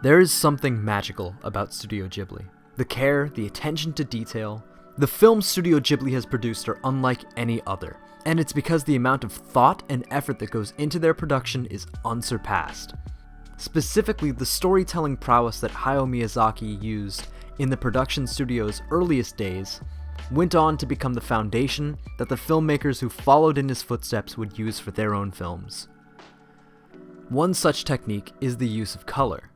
There is something magical about Studio Ghibli. The care, the attention to detail. The films Studio Ghibli has produced are unlike any other, and it's because the amount of thought and effort that goes into their production is unsurpassed. Specifically, the storytelling prowess that Hayao Miyazaki used in the production studio's earliest days went on to become the foundation that the filmmakers who followed in his footsteps would use for their own films. One such technique is the use of color.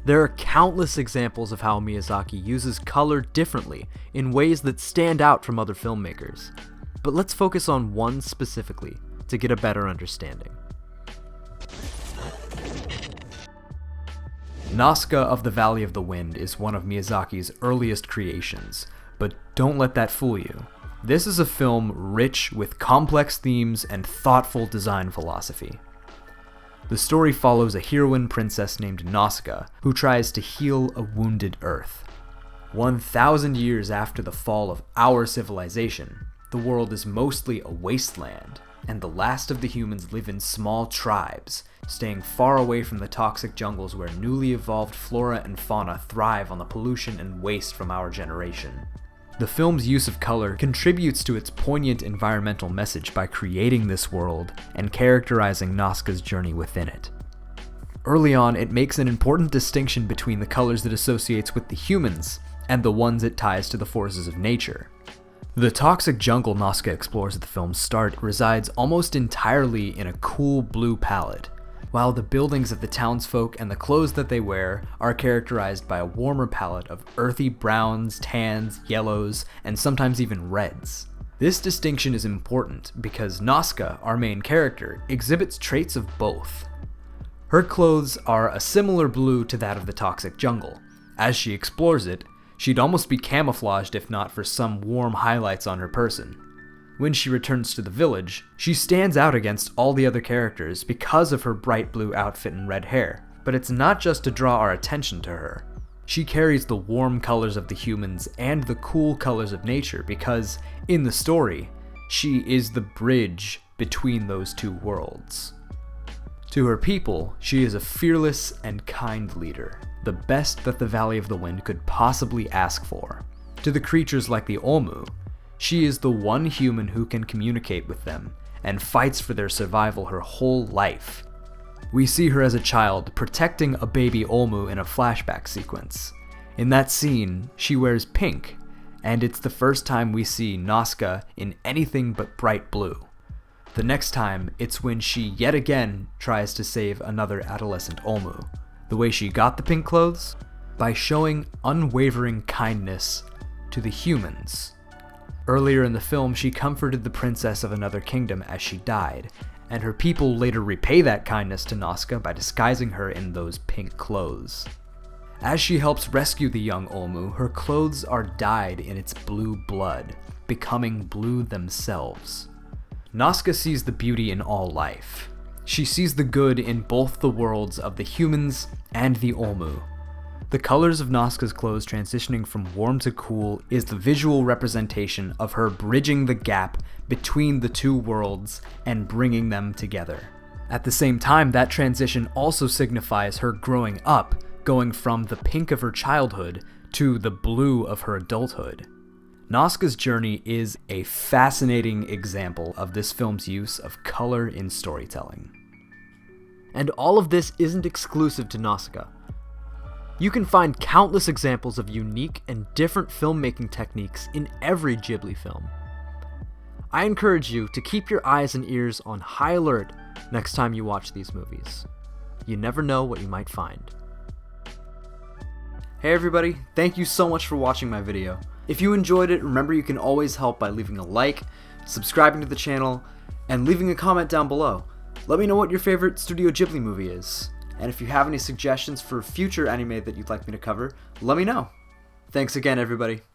There are countless examples of how Miyazaki uses color differently in ways that stand out from other filmmakers, but let's focus on one specifically to get a better understanding. Nausicaä of the Valley of the Wind is one of Miyazaki's earliest creations, but don't let that fool you. This is a film rich with complex themes and thoughtful design philosophy. The story follows a heroine princess named Nausicaä who tries to heal a wounded Earth. 1,000 years after the fall of our civilization, the world is mostly a wasteland, and the last of the humans live in small tribes, staying far away from the toxic jungles where newly evolved flora and fauna thrive on the pollution and waste from our generation. The film's use of color contributes to its poignant environmental message by creating this world and characterizing Nausicaa's journey within it. Early on, it makes an important distinction between the colors it associates with the humans and the ones it ties to the forces of nature. The toxic jungle Nausicaä explores at the film's start resides almost entirely in a cool blue palette, while the buildings of the townsfolk and the clothes that they wear are characterized by a warmer palette of earthy browns, tans, yellows, and sometimes even reds. This distinction is important because Nausicaä, our main character, exhibits traits of both. Her clothes are a similar blue to that of the toxic jungle. As she explores it, she'd almost be camouflaged if not for some warm highlights on her person. When she returns to the village, she stands out against all the other characters because of her bright blue outfit and red hair, but it's not just to draw our attention to her. She carries the warm colors of the humans and the cool colors of nature because, in the story, she is the bridge between those two worlds. To her people, she is a fearless and kind leader, the best that the Valley of the Wind could possibly ask for. To the creatures like the Olmu, she is the one human who can communicate with them, and fights for their survival her whole life. We see her as a child protecting a baby Olmu in a flashback sequence. In that scene, she wears pink, and it's the first time we see Nausicaä in anything but bright blue. The next time, it's when she yet again tries to save another adolescent Olmu. The way she got the pink clothes? By showing unwavering kindness to the humans. Earlier in the film, she comforted the princess of another kingdom as she died, and her people later repay that kindness to Nausicaä by disguising her in those pink clothes. As she helps rescue the young Olmu, her clothes are dyed in its blue blood, becoming blue themselves. Nausicaä sees the beauty in all life. She sees the good in both the worlds of the humans and the Olmu. The colors of Nausicaa's clothes transitioning from warm to cool is the visual representation of her bridging the gap between the two worlds and bringing them together. At the same time, that transition also signifies her growing up, going from the pink of her childhood to the blue of her adulthood. Nausicaa's journey is a fascinating example of this film's use of color in storytelling. And all of this isn't exclusive to Nausicaä. You can find countless examples of unique and different filmmaking techniques in every Ghibli film. I encourage you to keep your eyes and ears on high alert next time you watch these movies. You never know what you might find. Hey everybody, thank you so much for watching my video. If you enjoyed it, remember you can always help by leaving a like, subscribing to the channel, and leaving a comment down below. Let me know what your favorite Studio Ghibli movie is. And if you have any suggestions for future anime that you'd like me to cover, let me know. Thanks again, everybody.